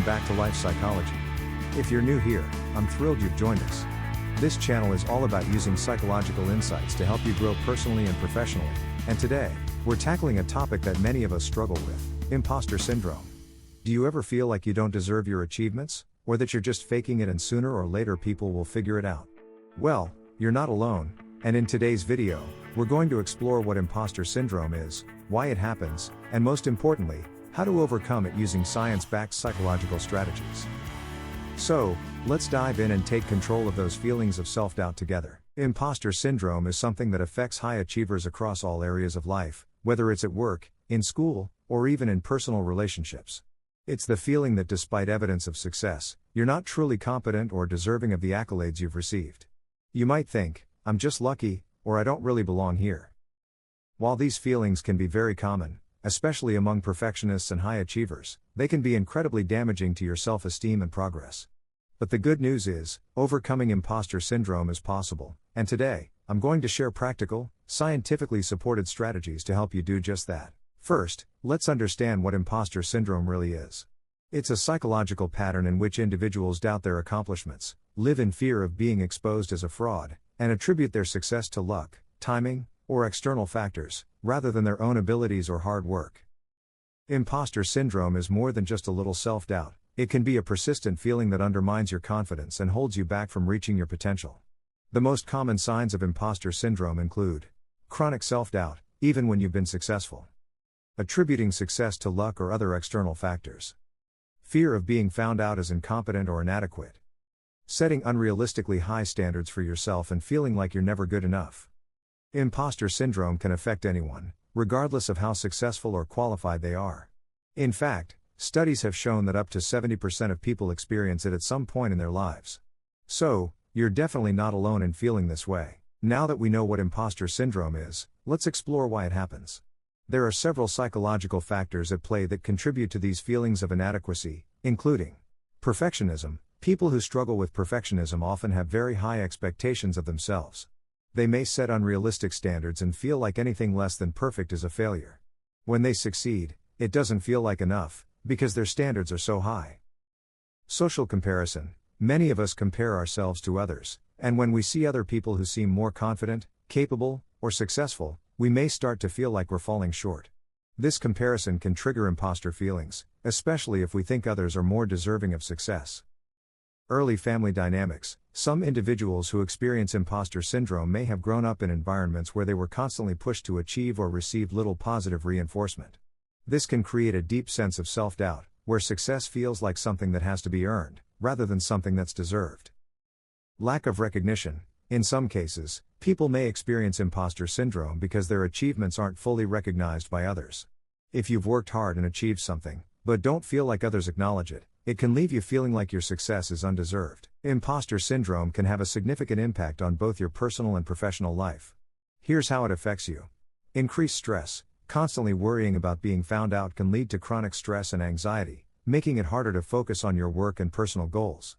back to Life Psychology. If you're new here, I'm thrilled you've joined us. This channel is all about using psychological insights to help you grow personally and professionally, and today, we're tackling a topic that many of us struggle with: imposter syndrome. Do you ever feel like you don't deserve your achievements, or that you're just faking it and sooner or later people will figure it out? Well, you're not alone, and in today's video, we're going to explore what imposter syndrome is, why it happens, and most importantly, how to overcome it using science-backed psychological strategies. So, let's dive in and take control of those feelings of self-doubt together. Imposter syndrome is something that affects high achievers across all areas of life, whether it's at work, in school, or even in personal relationships. It's the feeling that despite evidence of success, you're not truly competent or deserving of the accolades you've received. You might think, I'm just lucky, or I don't really belong here. While these feelings can be very common, especially among perfectionists and high achievers, they can be incredibly damaging to your self-esteem and progress. But the good news is, overcoming imposter syndrome is possible, and today, I'm going to share practical, scientifically supported strategies to help you do just that. First, let's understand what imposter syndrome really is. It's a psychological pattern in which individuals doubt their accomplishments, live in fear of being exposed as a fraud, and attribute their success to luck, timing, or external factors, rather than their own abilities or hard work. Imposter syndrome is more than just a little self-doubt. It can be a persistent feeling that undermines your confidence and holds you back from reaching your potential. The most common signs of imposter syndrome include chronic self-doubt, even when you've been successful. Attributing success to luck or other external factors. Fear of being found out as incompetent or inadequate. Setting unrealistically high standards for yourself and feeling like you're never good enough. Imposter syndrome can affect anyone, regardless of how successful or qualified they are. In fact, studies have shown that up to 70% of people experience it at some point in their lives. So, you're definitely not alone in feeling this way. Now that we know what imposter syndrome is, let's explore why it happens. There are several psychological factors at play that contribute to these feelings of inadequacy, including perfectionism. People who struggle with perfectionism often have very high expectations of themselves. They may set unrealistic standards and feel like anything less than perfect is a failure. When they succeed, it doesn't feel like enough, because their standards are so high. Social comparison. Many of us compare ourselves to others, and when we see other people who seem more confident, capable, or successful, we may start to feel like we're falling short. This comparison can trigger imposter feelings, especially if we think others are more deserving of success. Early family dynamics. Some individuals who experience imposter syndrome may have grown up in environments where they were constantly pushed to achieve or received little positive reinforcement. This can create a deep sense of self-doubt, where success feels like something that has to be earned, rather than something that's deserved. Lack of recognition. In some cases, people may experience imposter syndrome because their achievements aren't fully recognized by others. If you've worked hard and achieved something, but don't feel like others acknowledge it, it can leave you feeling like your success is undeserved. Imposter syndrome can have a significant impact on both your personal and professional life. Here's how it affects you. Increased stress. Constantly worrying about being found out can lead to chronic stress and anxiety, making it harder to focus on your work and personal goals.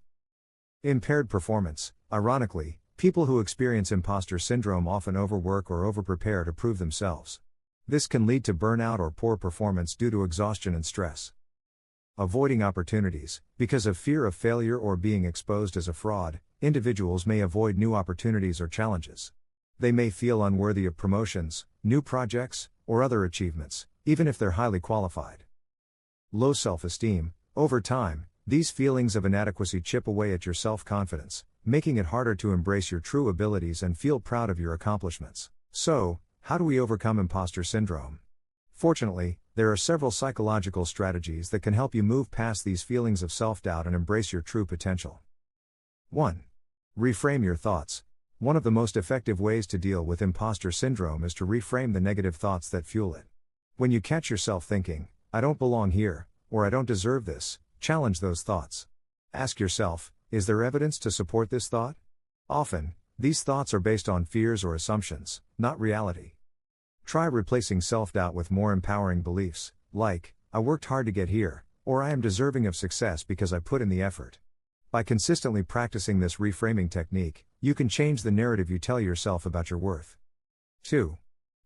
Impaired performance. Ironically, people who experience imposter syndrome often overwork or overprepare to prove themselves. This can lead to burnout or poor performance due to exhaustion and stress. Avoiding opportunities. Because of fear of failure or being exposed as a fraud, individuals may avoid new opportunities or challenges. They may feel unworthy of promotions, new projects, or other achievements, even if they're highly qualified. Low self-esteem. Over time, these feelings of inadequacy chip away at your self-confidence, making it harder to embrace your true abilities and feel proud of your accomplishments. So, how do we overcome imposter syndrome? Fortunately, there are several psychological strategies that can help you move past these feelings of self-doubt and embrace your true potential. 1. Reframe your thoughts. One of the most effective ways to deal with imposter syndrome is to reframe the negative thoughts that fuel it. When you catch yourself thinking, "I don't belong here," or "I don't deserve this," challenge those thoughts. Ask yourself, is there evidence to support this thought? Often, these thoughts are based on fears or assumptions, not reality. Try replacing self-doubt with more empowering beliefs, like, "I worked hard to get here," or "I am deserving of success because I put in the effort." By consistently practicing this reframing technique, you can change the narrative you tell yourself about your worth. 2.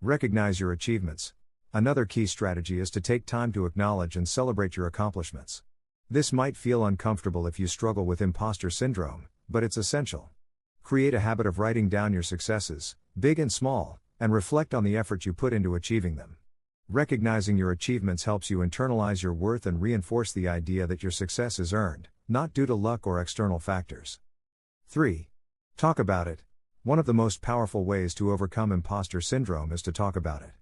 Recognize your achievements. Another key strategy is to take time to acknowledge and celebrate your accomplishments. This might feel uncomfortable if you struggle with imposter syndrome, but it's essential. Create a habit of writing down your successes, big and small, and reflect on the effort you put into achieving them. Recognizing your achievements helps you internalize your worth and reinforce the idea that your success is earned, not due to luck or external factors. 3. Talk about it. One of the most powerful ways to overcome imposter syndrome is to talk about it.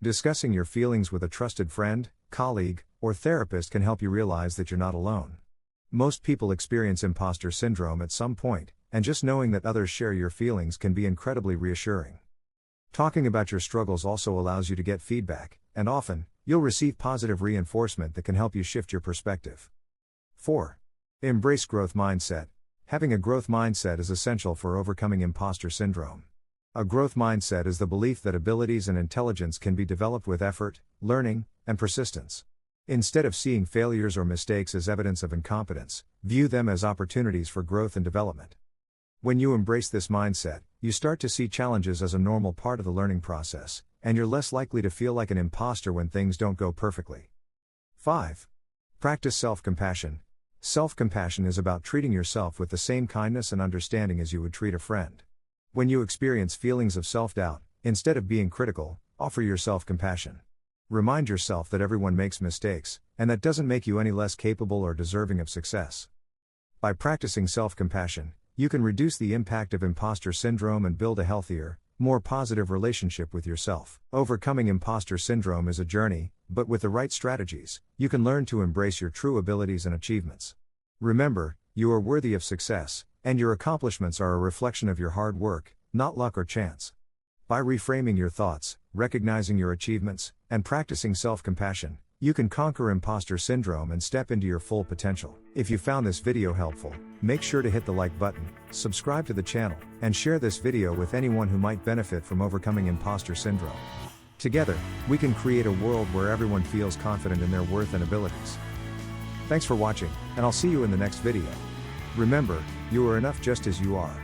Discussing your feelings with a trusted friend, colleague, or therapist can help you realize that you're not alone. Most people experience imposter syndrome at some point, and just knowing that others share your feelings can be incredibly reassuring. Talking about your struggles also allows you to get feedback, and often, you'll receive positive reinforcement that can help you shift your perspective. 4. Embrace growth mindset. Having a growth mindset is essential for overcoming imposter syndrome. A growth mindset is the belief that abilities and intelligence can be developed with effort, learning, and persistence. Instead of seeing failures or mistakes as evidence of incompetence, view them as opportunities for growth and development. When you embrace this mindset, you start to see challenges as a normal part of the learning process, and you're less likely to feel like an imposter when things don't go perfectly. 5. Practice self-compassion. Self-compassion is about treating yourself with the same kindness and understanding as you would treat a friend. When you experience feelings of self-doubt, instead of being critical, offer yourself compassion. Remind yourself that everyone makes mistakes, and that doesn't make you any less capable or deserving of success. By practicing self-compassion, you can reduce the impact of imposter syndrome and build a healthier, more positive relationship with yourself. Overcoming imposter syndrome is a journey, but with the right strategies, you can learn to embrace your true abilities and achievements. Remember, you are worthy of success, and your accomplishments are a reflection of your hard work, not luck or chance. By reframing your thoughts, recognizing your achievements, and practicing self-compassion, you can conquer imposter syndrome and step into your full potential. If you found this video helpful, make sure to hit the like button, subscribe to the channel, and share this video with anyone who might benefit from overcoming imposter syndrome. Together, we can create a world where everyone feels confident in their worth and abilities. Thanks for watching, and I'll see you in the next video. Remember, you are enough just as you are.